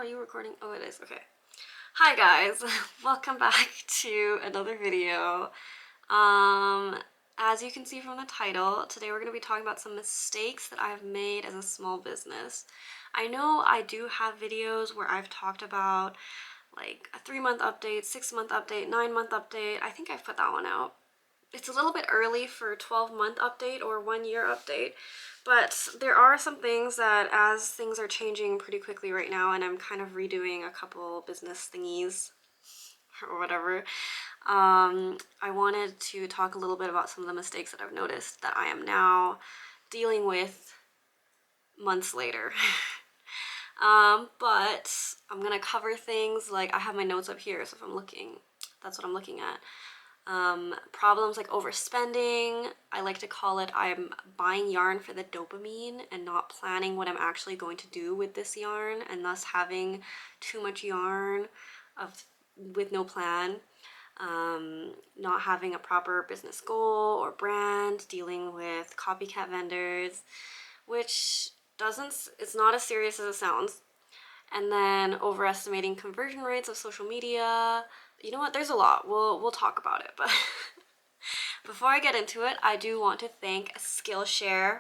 are you recording? Oh, it is. Okay. Hi guys, welcome back to another video. As you can see from the title, today we're going to be talking about some mistakes that I've made as a small business. I know I do have videos where I've talked about like a 3-month update, 6-month update, 9-month update. I think I've put that one out. It's a little bit early for a 12-month update or 1-year update, but there are some things that, as things are changing pretty quickly right now, and I'm kind of redoing a couple business thingies or whatever, I wanted to talk a little bit about some of the mistakes that I've noticed that I am now dealing with months later. But I'm gonna cover things like, I have my notes up here, so if I'm looking, that's what I'm looking at. Problems like overspending. I like to call it, I'm buying yarn for the dopamine and not planning what I'm actually going to do with this yarn, and thus having too much yarn with no plan. Not having a proper business goal or brand, dealing with copycat vendors, which it's not as serious as it sounds. And then overestimating conversion rates of social media. You know what, there's a lot. We'll talk about it, but before I get into it, I do want to thank Skillshare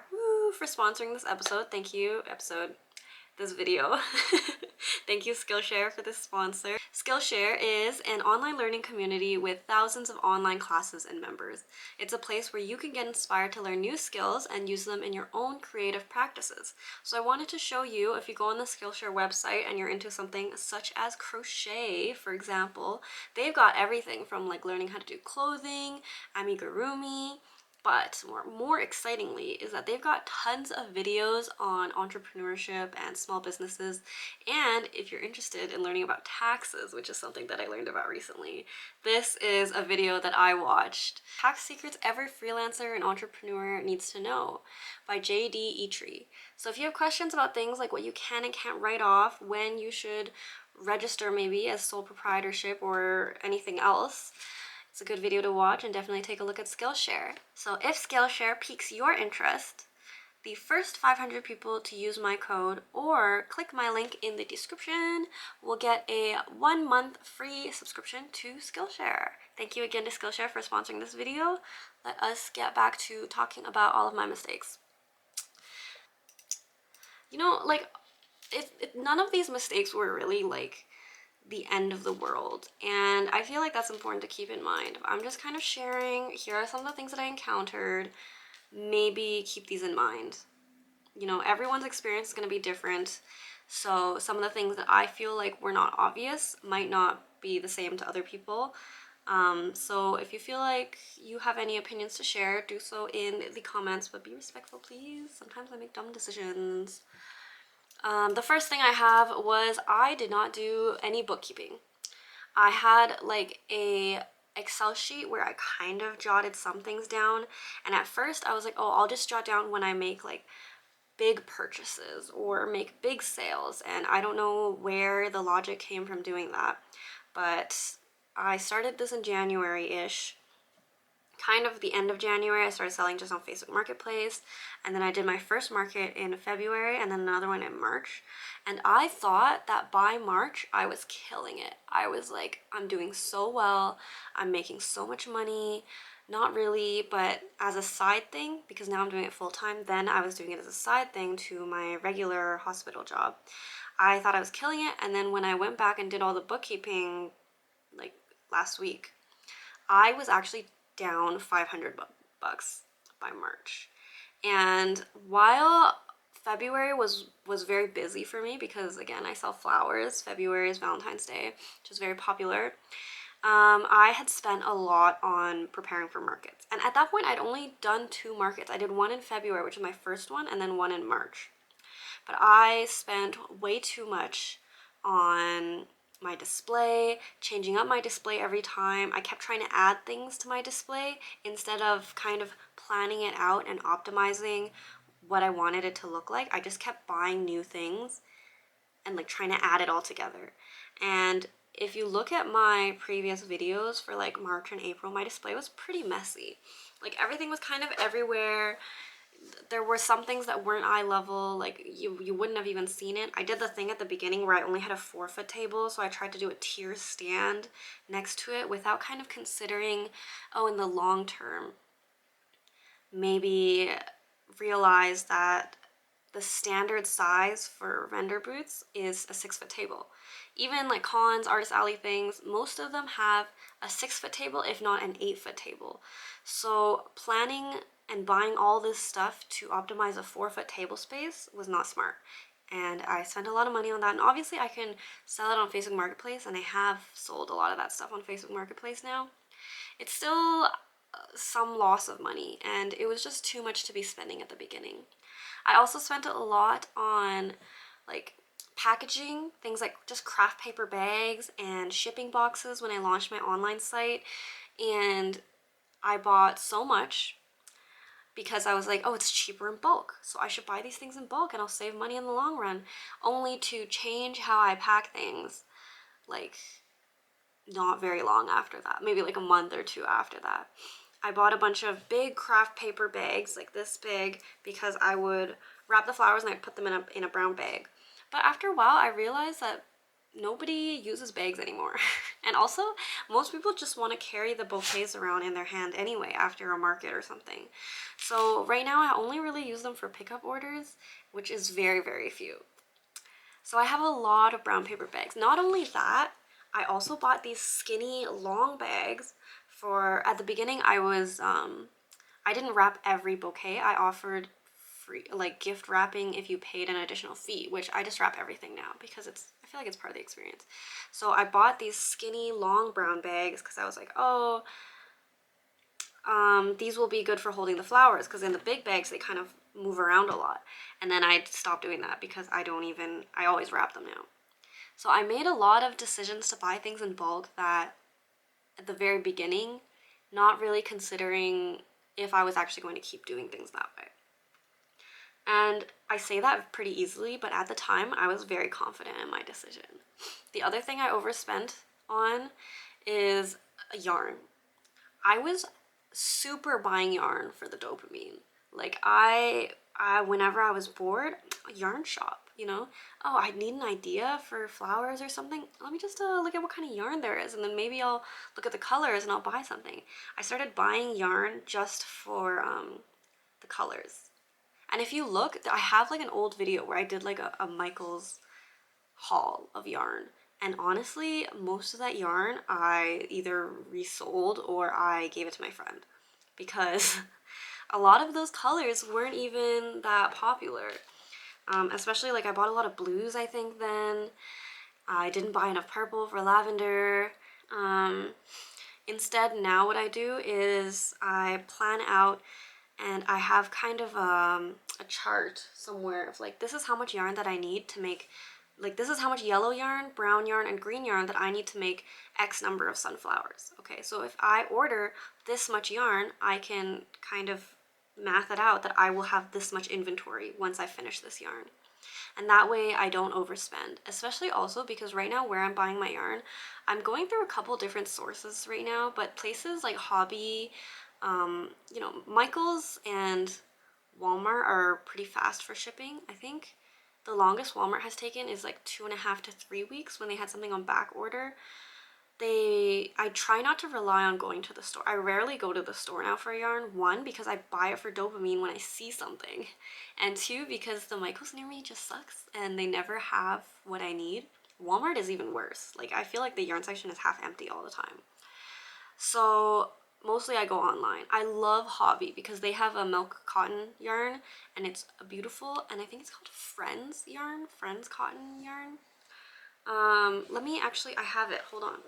for sponsoring this episode. Thank you, this video. Thank you, Skillshare, for this sponsor. Skillshare is an online learning community with thousands of online classes and members. It's a place where you can get inspired to learn new skills and use them in your own creative practices. So I wanted to show you, if you go on the Skillshare website and you're into something such as crochet, for example, they've got everything from like learning how to do clothing, amigurumi, but more excitingly is that they've got tons of videos on entrepreneurship and small businesses. And if you're interested in learning about taxes, which is something that I learned about recently, this is a video that I watched. Tax Secrets Every Freelancer and Entrepreneur Needs to Know by J.D. Etri. So if you have questions about things like what you can and can't write off, when you should register maybe as sole proprietorship or anything else, it's a good video to watch, and definitely take a look at Skillshare. So if Skillshare piques your interest, the first 500 people to use my code or click my link in the description will get a 1-month free subscription to Skillshare. Thank you again to Skillshare for sponsoring this video. Let us get back to talking about all of my mistakes. You know, like, if none of these mistakes were really like the end of the world, and I feel like that's important to keep in mind. I'm just kind of sharing, here are some of the things that I encountered, maybe keep these in mind. You know, everyone's experience is going to be different, so some of the things that I feel like were not obvious might not be the same to other people. So if you feel like you have any opinions to share, do so in the comments, but be respectful, please. Sometimes I make dumb decisions. The first thing I have was I did not do any bookkeeping. I had like a Excel sheet where I kind of jotted some things down, and at first I was like, oh, I'll just jot down when I make like big purchases or make big sales, and I don't know where the logic came from doing that, but I started this in January-ish. Kind of the end of January, I started selling just on Facebook Marketplace, and then I did my first market in February and then another one in March. And I thought that by March I was killing it. I was like, I'm doing so well, I'm making so much money. Not really, but as a side thing, because now I'm doing it full-time. Then I was doing it as a side thing to my regular hospital job. I thought I was killing it, and then when I went back and did all the bookkeeping like last week, I was actually down 500 bucks by March. And while February was very busy for me, because again, I sell flowers. February is Valentine's Day, which is very popular. I had spent a lot on preparing for markets. And at that point, I'd only done 2 markets. I did one in February, which is my first one, and then one in March. But I spent way too much on my display, changing up my display every time. I kept trying to add things to my display instead of kind of planning it out and optimizing what I wanted it to look like. I just kept buying new things and like trying to add it all together. And if you look at my previous videos for like March and April, my display was pretty messy. Like everything was kind of everywhere. there were some things that weren't eye level, like you wouldn't have even seen it. I did the thing at the beginning where I only had a 4-foot table, so I tried to do a tier stand next to it without kind of considering, oh, in the long term, maybe realize that the standard size for vendor booths is a 6-foot table. Even like Cons, Artist Alley things, most of them have a 6-foot table, if not an 8-foot table. So planning and buying all this stuff to optimize a 4-foot table space was not smart. And I spent a lot of money on that. And obviously I can sell it on Facebook Marketplace, and I have sold a lot of that stuff on Facebook Marketplace now. It's still some loss of money, and it was just too much to be spending at the beginning. I also spent a lot on like packaging, things like just craft paper bags and shipping boxes when I launched my online site. And I bought so much because I was like, oh, it's cheaper in bulk, so I should buy these things in bulk and I'll save money in the long run, only to change how I pack things like not very long after that, maybe like a month or two after that. I bought a bunch of big craft paper bags, like this big, because I would wrap the flowers and I'd put them in a brown bag. But after a while, I realized that nobody uses bags anymore. And also, most people just want to carry the bouquets around in their hand anyway after a market or something. So right now, I only really use them for pickup orders, which is very, very few. So I have a lot of brown paper bags. Not only that, I also bought these skinny long bags for, at the beginning I was, I didn't wrap every bouquet. I offered free, like gift wrapping if you paid an additional fee, which I just wrap everything now because I feel like it's part of the experience. So I bought these skinny long brown bags because I was like, oh, these will be good for holding the flowers, because in the big bags they kind of move around a lot. And then I stopped doing that because I always wrap them now. So I made a lot of decisions to buy things in bulk that at the very beginning, not really considering if I was actually going to keep doing things that way. And I say that pretty easily, but at the time I was very confident in my decision. The other thing I overspent on is a yarn. I was super buying yarn for the dopamine. Like I whenever I was bored, a yarn shop, you know? Oh, I need an idea for flowers or something. Let me just look at what kind of yarn there is, and then maybe I'll look at the colors and I'll buy something. I started buying yarn just for the colors. And if you look, I have like an old video where I did like a Michaels haul of yarn. And honestly, most of that yarn I either resold or I gave it to my friend, because a lot of those colors weren't even that popular. Especially like I bought a lot of blues, I think, then. I didn't buy enough purple for lavender. Instead, now what I do is I plan out, and I have kind of a chart somewhere of like, this is how much yarn that I need to make, like this is how much yellow yarn, brown yarn, and green yarn that I need to make X number of sunflowers. Okay, so if I order this much yarn, I can kind of math it out that I will have this much inventory once I finish this yarn. And that way I don't overspend, especially also because right now where I'm buying my yarn, I'm going through a couple different sources right now, but places like Hobby, you know, Michaels and Walmart are pretty fast for shipping. I think the longest Walmart has taken is like 2.5 to 3 weeks when they had something on back order. I try not to rely on going to the store. I rarely go to the store now for yarn. One, because I buy it for dopamine when I see something. And two, because the Michaels near me just sucks and they never have what I need. Walmart is even worse. Like, I feel like the yarn section is half empty all the time. So mostly I go online. I love Hobby because they have a milk cotton yarn and it's beautiful, and I think it's called Friends yarn, Friends cotton yarn. Let me actually, I have it, hold on.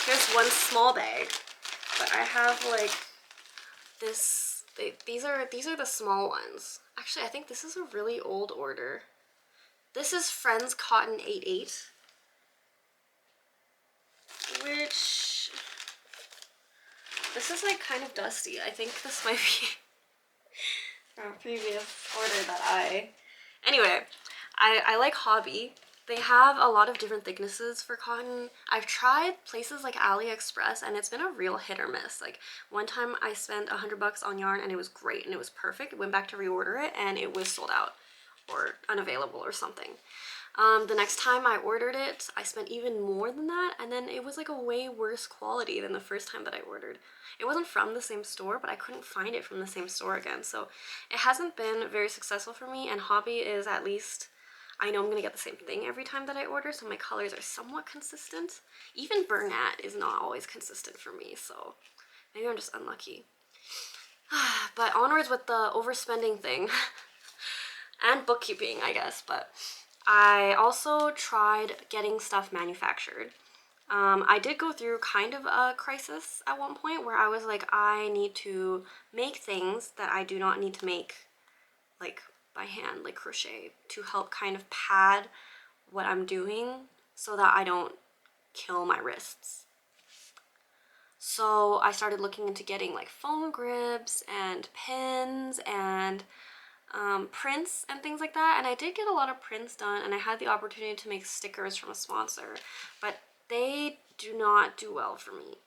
Here's one small bag, but I have like this, these are the small ones. Actually, I think this is a really old order. This is Friends Cotton 88, which, this is like kind of dusty. I think this might be from a previous order that anyway, I like Hobby They have a lot of different thicknesses for cotton. I've tried places like AliExpress and it's been a real hit or miss. Like one time I spent $100 on yarn and it was great and it was perfect. Went back to reorder it and it was sold out or unavailable or something. The next time I ordered it, I spent even more than that, and then it was like a way worse quality than the first time that I ordered. It wasn't from the same store, but I couldn't find it from the same store again, so it hasn't been very successful for me, and Hobby is at least, I know I'm gonna get the same thing every time that I order, so my colors are somewhat consistent. Even Bernat is not always consistent for me, so maybe I'm just unlucky. But onwards with the overspending thing. And bookkeeping, I guess, but I also tried getting stuff manufactured. I did go through kind of a crisis at one point where I was like, I need to make things that I do not need to make like by hand, like crochet, to help kind of pad what I'm doing so that I don't kill my wrists. So I started looking into getting like foam grips and pins and prints and things like that, and I did get a lot of prints done, and I had the opportunity to make stickers from a sponsor, but they do not do well for me.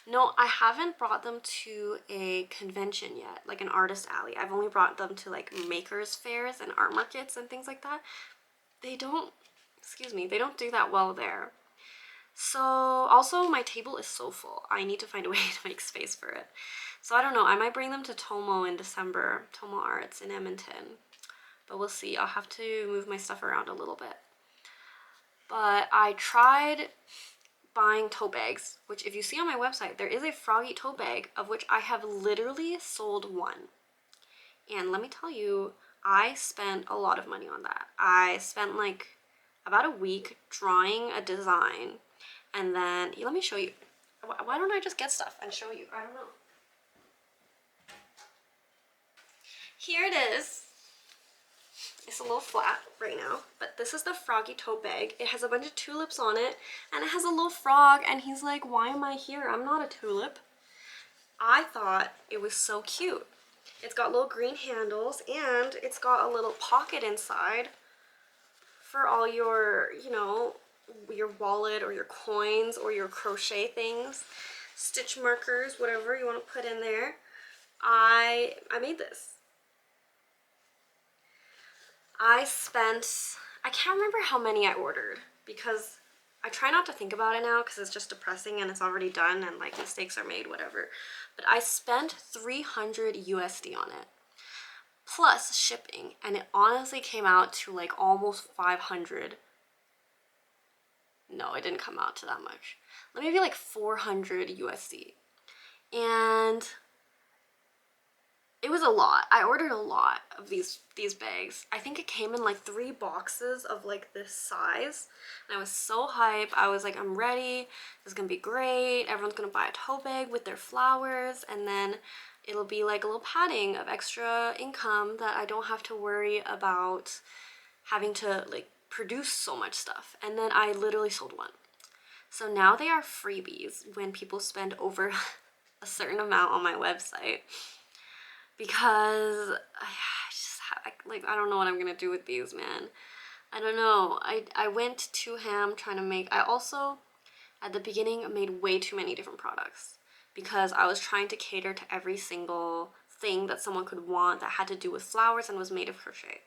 No, I haven't brought them to a convention yet, like an artist alley. I've only brought them to like makers fairs and art markets and things like that. They don't, excuse me, they don't do that well there. So also my table is so full. I need to find a way to make space for it. So I don't know, I might bring them to Tomo in December, Tomo Arts in Edmonton, but we'll see. I'll have to move my stuff around a little bit. But I tried buying tote bags, which if you see on my website, there is a Froggy tote bag of which I have literally sold one. And let me tell you, I spent a lot of money on that. I spent like about a week drawing a design, and then, let me show you. Why don't I just get stuff and show you? I don't know. Here it is. It's a little flat right now, but this is the Froggy tote bag. It has a bunch of tulips on it, and it has a little frog, and he's like, why am I here? I'm not a tulip. I thought it was so cute. It's got little green handles, and it's got a little pocket inside for all your, you know, your wallet or your coins or your crochet things, stitch markers, whatever you want to put in there. I made this. I can't remember how many I ordered because I try not to think about it now because it's just depressing and it's already done and like mistakes are made, whatever. But I spent 300 USD on it plus shipping, and it honestly came out to like almost 500. No, it didn't come out to that much. Maybe like 400 USD. And it was a lot. I ordered a lot of these bags. I think it came in like 3 boxes of like this size. And I was so hyped. I was like, I'm ready. This is gonna be great. Everyone's gonna buy a tote bag with their flowers, and then it'll be like a little padding of extra income that I don't have to worry about having to like produce so much stuff. And then I literally sold one. So now they are freebies when people spend over a certain amount on my website, because I don't know what I'm gonna do with these, man. I don't know. I went too ham trying to make. I also at the beginning made way too many different products because I was trying to cater to every single thing that someone could want that had to do with flowers and was made of crochet.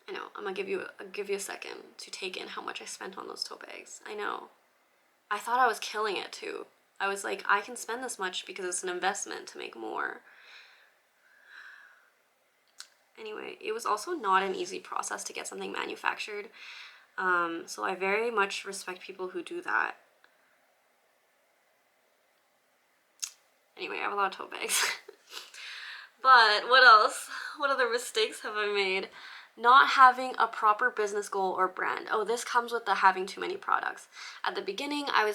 I know, I'm gonna give you a second to take in how much I spent on those tote bags. I know. I thought I was killing it too. I was like, I can spend this much because it's an investment to make more. Anyway, it was also not an easy process to get something manufactured. So I very much respect people who do that. Anyway, I have a lot of tote bags. But what else? What other mistakes have I made? Not having a proper business goal or brand. Oh, this comes with the having too many products. At the beginning, I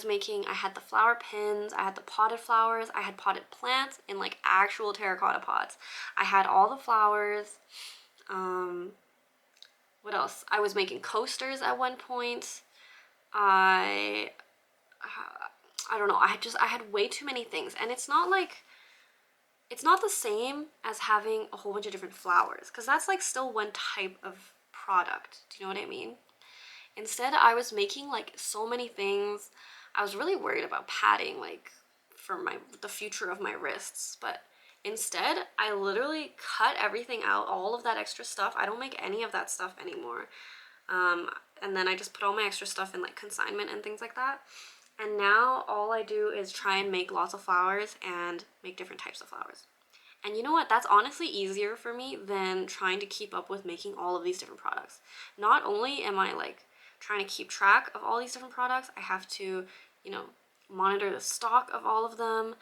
had the flower pins, I had the potted flowers, I had potted plants in like actual terracotta pots. I had all the flowers. What else? I was making coasters at one point. I don't know. I had way too many things, and it's not the same as having a whole bunch of different flowers, because that's like still one type of product. Do you know what I mean? Instead, I was making like so many things. I was really worried about padding, like for the future of my wrists, but instead I literally cut everything out, all of that extra stuff. I don't make any of that stuff anymore. And then I just put all my extra stuff in like consignment and things like that. And now all I do is try and make lots of flowers and make different types of flowers. And you know what? That's honestly easier for me than trying to keep up with making all of these different products. Not only am I like trying to keep track of all these different products, I have to, you know, monitor the stock of all of them.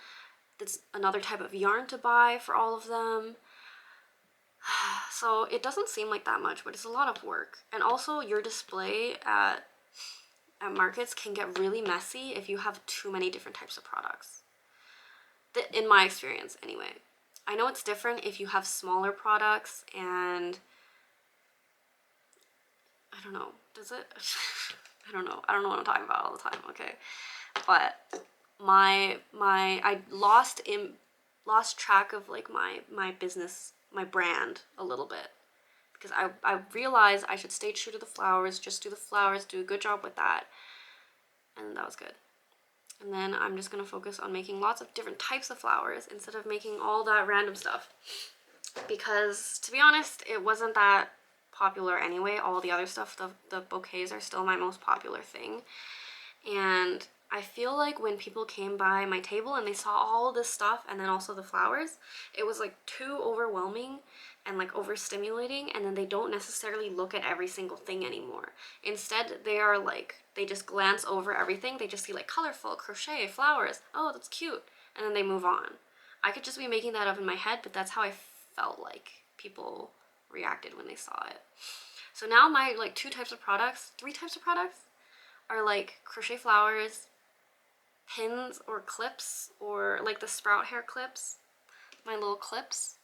That's another type of yarn to buy for all of them. So it doesn't seem like that much, but it's a lot of work. And also your display at markets can get really messy if you have too many different types of products. In my experience, anyway. I know it's different if you have smaller products and I don't know, does it? I don't know what I'm talking about all the time, okay? But I lost track of like my business, my brand a little bit, because I realized I should stay true to the flowers, just do the flowers, do a good job with that, and that was good. And then I'm just gonna focus on making lots of different types of flowers instead of making all that random stuff, because to be honest, it wasn't that popular anyway. All the other stuff, the bouquets are still my most popular thing. And I feel like when people came by my table and they saw all this stuff and then also the flowers, it was like too overwhelming and like overstimulating, and then they don't necessarily look at every single thing anymore. Instead, they just glance over everything. They just see like colorful, crochet, flowers, oh, that's cute, and then they move on. I could just be making that up in my head, but that's how I felt like people reacted when they saw it. So now my like three types of products are like crochet flowers, pins or clips, or like the sprout hair clips, my little clips.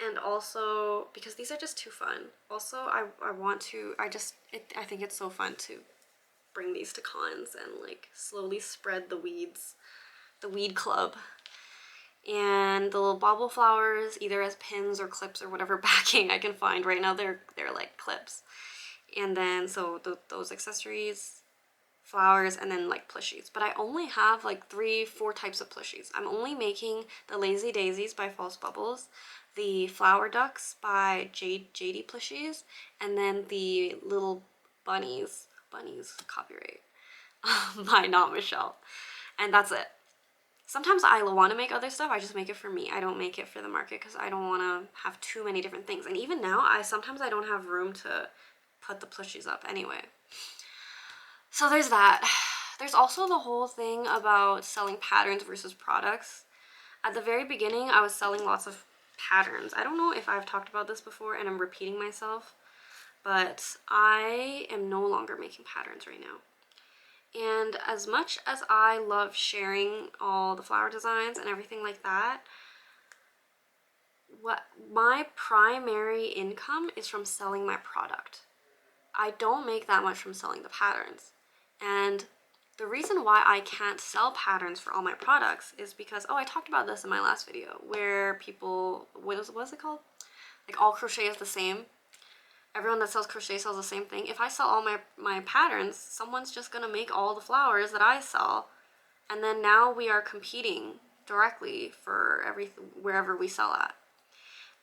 And also, because these are just too fun. Also, I think it's so fun to bring these to cons and like slowly spread the weed club. And the little bauble flowers, either as pins or clips or whatever backing I can find. Right now they're like clips. And then so those accessories, flowers, and then like plushies. But I only have like 3-4 types of plushies. I'm only making the Lazy Daisies by False Bubbles, the Flower Ducks by JD Plushies, and then the little bunnies copyright by Not Michelle. And that's it. Sometimes I want to make other stuff, I just make it for me. I don't make it for the market because I don't want to have too many different things. And even now, sometimes I don't have room to put the plushies up anyway. So there's that. There's also the whole thing about selling patterns versus products. At the very beginning, I was selling lots of patterns. I don't know if I've talked about this before and I'm repeating myself, but I am no longer making patterns right now. And as much as I love sharing all the flower designs and everything like that, what my primary income is from selling my product. I don't make that much from selling the patterns. And the reason why I can't sell patterns for all my products is because, I talked about this in my last video, where people, what is it called? Like all crochet is the same. Everyone that sells crochet sells the same thing. If I sell all my patterns, someone's just gonna make all the flowers that I sell, and then now we are competing directly for wherever we sell at.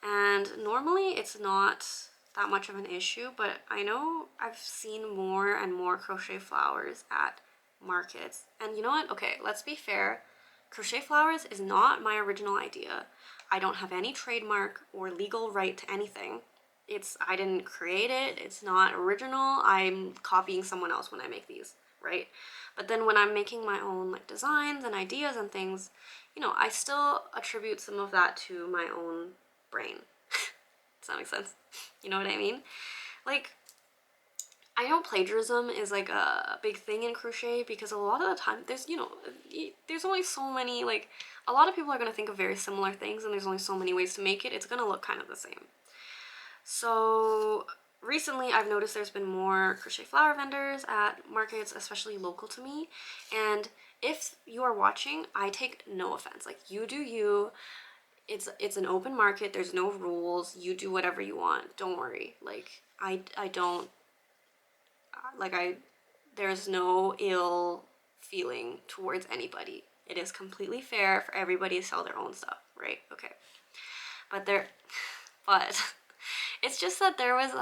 And normally it's not that much of an issue, but I know I've seen more and more crochet flowers at markets. And you know what? Okay, let's be fair. Crochet flowers is not my original idea. I don't have any trademark or legal right to anything. I didn't create it. It's not original. I'm copying someone else when I make these, right? But then when I'm making my own like designs and ideas and things, I still attribute some of that to my own brain. Does that make sense? You know what I mean? Like, I know plagiarism is like a big thing in crochet because a lot of the time there's only so many, like, a lot of people are going to think of very similar things and there's only so many ways to make it. It's going to look kind of the same. So recently I've noticed there's been more crochet flower vendors at markets, especially local to me. And if you are watching, I take no offense. Like, you do you. It's an open market. There's no rules. You do whatever you want. Don't worry. Like, I don't, like, there's no ill feeling towards anybody. It is completely fair for everybody to sell their own stuff, right? Okay. But but it's just that there was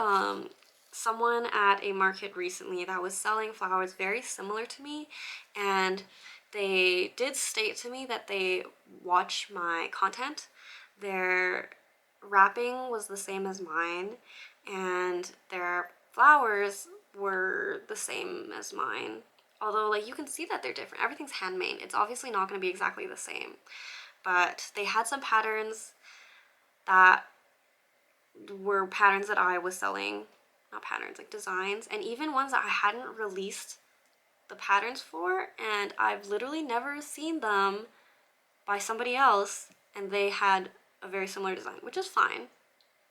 someone at a market recently that was selling flowers very similar to me, and they did state to me that they watch my content. Their wrapping was the same as mine, and their flowers were the same as mine. Although, like, you can see that they're different. Everything's handmade. It's obviously not going to be exactly the same. But they had some patterns that were patterns that I was selling. Not patterns, like designs. And even ones that I hadn't released the patterns for. And I've literally never seen them by somebody else. And they had a very similar design, which is fine.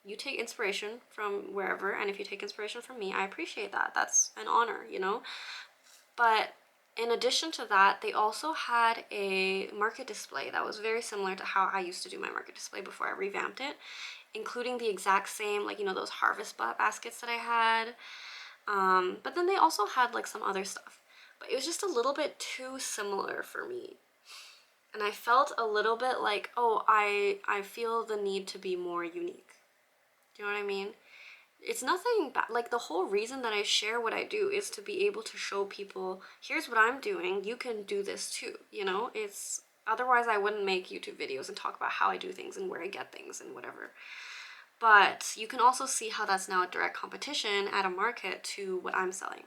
You take inspiration from wherever, and if you take inspiration from me, I appreciate that. That's an honor, you know? But in addition to that, they also had a market display that was very similar to how I used to do my market display before I revamped it, including the exact same, like, you know, those harvest baskets that I had. But then they also had, like, some other stuff. But it was just a little bit too similar for me. And I felt a little bit like, oh, I feel the need to be more unique. Do you know what I mean? It's nothing bad. Like, the whole reason that I share what I do is to be able to show people, here's what I'm doing, you can do this too, you know? It's, otherwise I wouldn't make YouTube videos and talk about how I do things and where I get things and whatever. But you can also see how that's now a direct competition at a market to what I'm selling.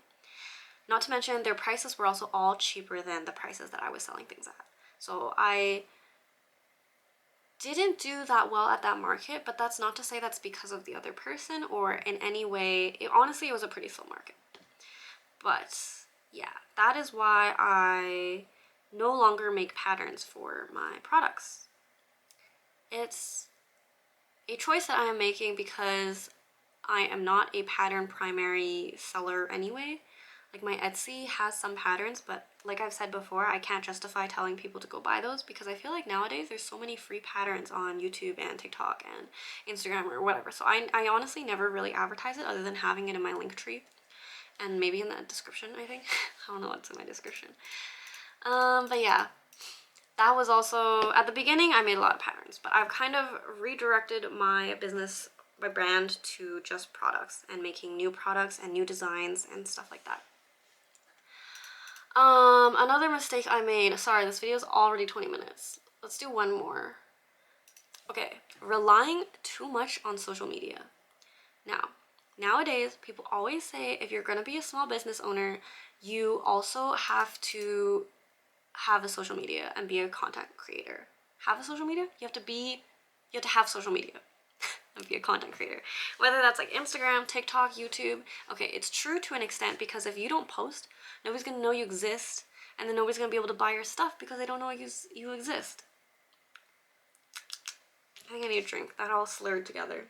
Not to mention, their prices were also all cheaper than the prices that I was selling things at. So I didn't do that well at that market, but that's not to say that's because of the other person or in any way. Honestly, it was a pretty slow market. But yeah, that is why I no longer make patterns for my products. It's a choice that I am making because I am not a pattern primary seller anyway. Like, my Etsy has some patterns, but like I've said before, I can't justify telling people to go buy those because I feel like nowadays there's so many free patterns on YouTube and TikTok and Instagram or whatever. So I honestly never really advertise it other than having it in my link tree and maybe in the description, I think. I don't know what's in my description. But yeah, that was also, at the beginning I made a lot of patterns, but I've kind of redirected my business, my brand, to just products and making new products and new designs and stuff like that. Another mistake I made, sorry, this video is already 20 minutes. Let's do one more. Okay, relying too much on social media. Now, nowadays, people always say if you're gonna be a small business owner, you also have to have a social media and be a content creator. Have a social media? You have to have social media and be a content creator. Whether that's like Instagram, TikTok, YouTube. Okay, it's true to an extent because if you don't post, nobody's gonna know you exist, and then nobody's gonna be able to buy your stuff because they don't know you exist. I think I need a drink. That all slurred together.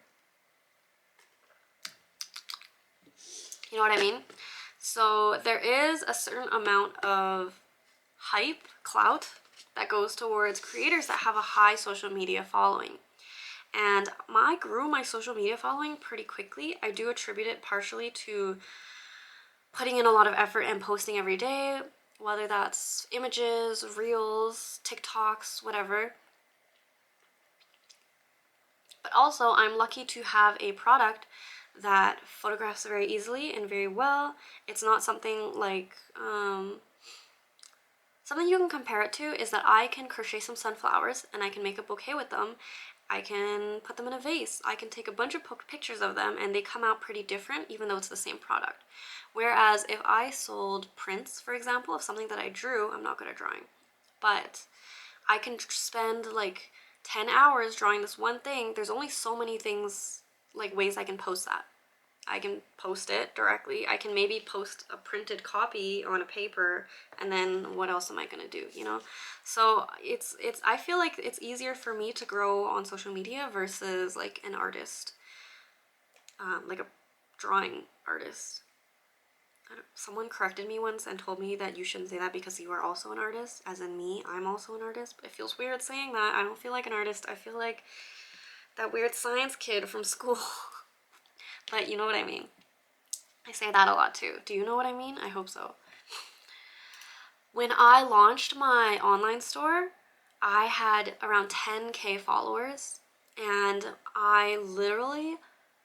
You know what I mean? So there is a certain amount of hype, clout, that goes towards creators that have a high social media following. And I grew my social media following pretty quickly. I do attribute it partially to putting in a lot of effort and posting every day, whether that's images, reels, TikToks, whatever. But also, I'm lucky to have a product that photographs very easily and very well. It's not something like, something you can compare it to is that I can crochet some sunflowers and I can make a bouquet with them. I can put them in a vase. I can take a bunch of pictures of them and they come out pretty different even though it's the same product. Whereas if I sold prints, for example, of something that I drew, I'm not good at drawing, but I can spend like 10 hours drawing this one thing. There's only so many things, like ways I can post that. I can post it directly. I can maybe post a printed copy on a paper, and then what else am I gonna do, you know? So it's I feel like it's easier for me to grow on social media versus like an artist, like a drawing artist. Someone corrected me once and told me that you shouldn't say that because you are also an artist, as in me, I'm also an artist. But it feels weird saying that. I don't feel like an artist. I feel like that weird science kid from school. But you know what I mean. I say that a lot too. Do you know what I mean? I hope so. When I launched my online store, I had around 10K followers, and I literally,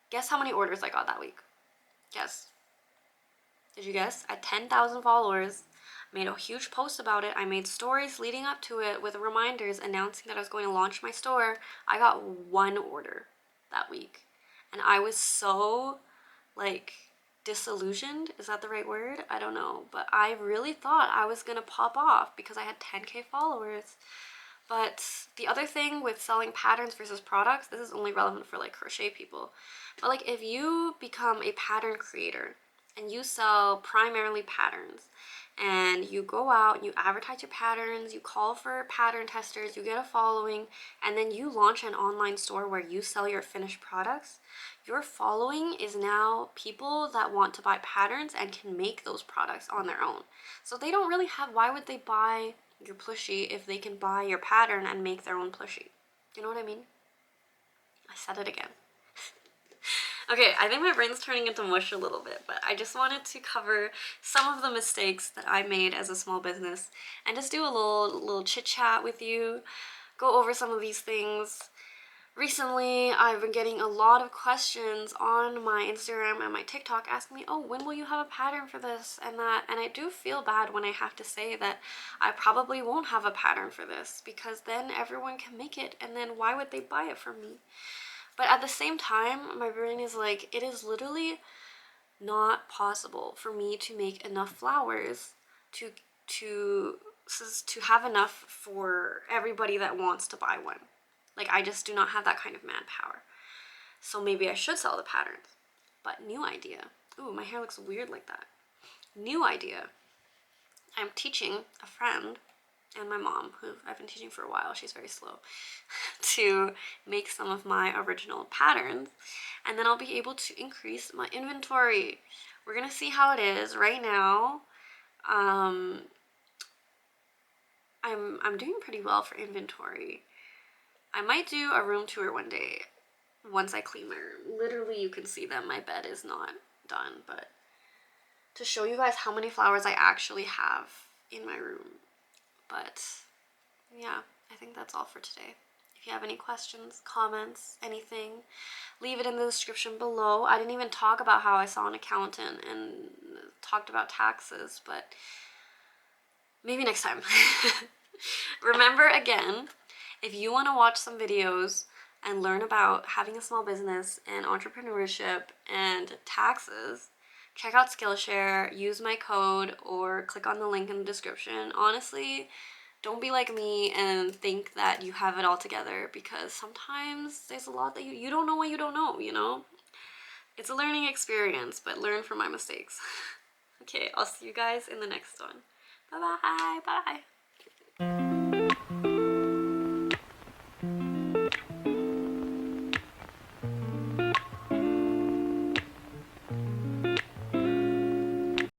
guess how many orders I got that week? Guess. Did you guess? I had 10,000 followers. Made a huge post about it. I made stories leading up to it with reminders announcing that I was going to launch my store. I got 1 order that week. And I was so, like, disillusioned. Is that the right word? I don't know. But I really thought I was going to pop off because I had 10K followers. But the other thing with selling patterns versus products, this is only relevant for like crochet people. But like if you become a pattern creator and you sell primarily patterns, and you go out, you advertise your patterns, you call for pattern testers, you get a following, and then you launch an online store where you sell your finished products, your following is now people that want to buy patterns and can make those products on their own. So they don't really have, why would they buy your plushie if they can buy your pattern and make their own plushie? You know what I mean? I said it again. Okay, I think my brain's turning into mush a little bit, but I just wanted to cover some of the mistakes that I made as a small business and just do a little chit chat with you, go over some of these things. Recently, I've been getting a lot of questions on my Instagram and my TikTok asking me, oh, when will you have a pattern for this and that? And I do feel bad when I have to say that I probably won't have a pattern for this because then everyone can make it, and then why would they buy it from me? But at the same time, my brain is like, it is literally not possible for me to make enough flowers to have enough for everybody that wants to buy one. Like, I just do not have that kind of manpower. So maybe I should sell the patterns. But new idea. Ooh, my hair looks weird like that. New idea. I'm teaching a friend and my mom, who I've been teaching for a while, she's very slow, to make some of my original patterns, and then I'll be able to increase my inventory. We're gonna see how it is. Right now, I'm doing pretty well for inventory. I might do a room tour one day once I clean my room. Literally, you can see that my bed is not done, but to show you guys how many flowers I actually have in my room. But yeah, I think that's all for today. If you have any questions, comments, anything, leave it in the description below. I didn't even talk about how I saw an accountant and talked about taxes, but maybe next time. Remember, again, if you want to watch some videos and learn about having a small business and entrepreneurship and taxes, check out Skillshare, use my code, or click on the link in the description. Honestly, don't be like me and think that you have it all together, because sometimes there's a lot that you don't know what you don't know, you know? It's a learning experience, but learn from my mistakes. Okay, I'll see you guys in the next one. Bye-bye. Bye.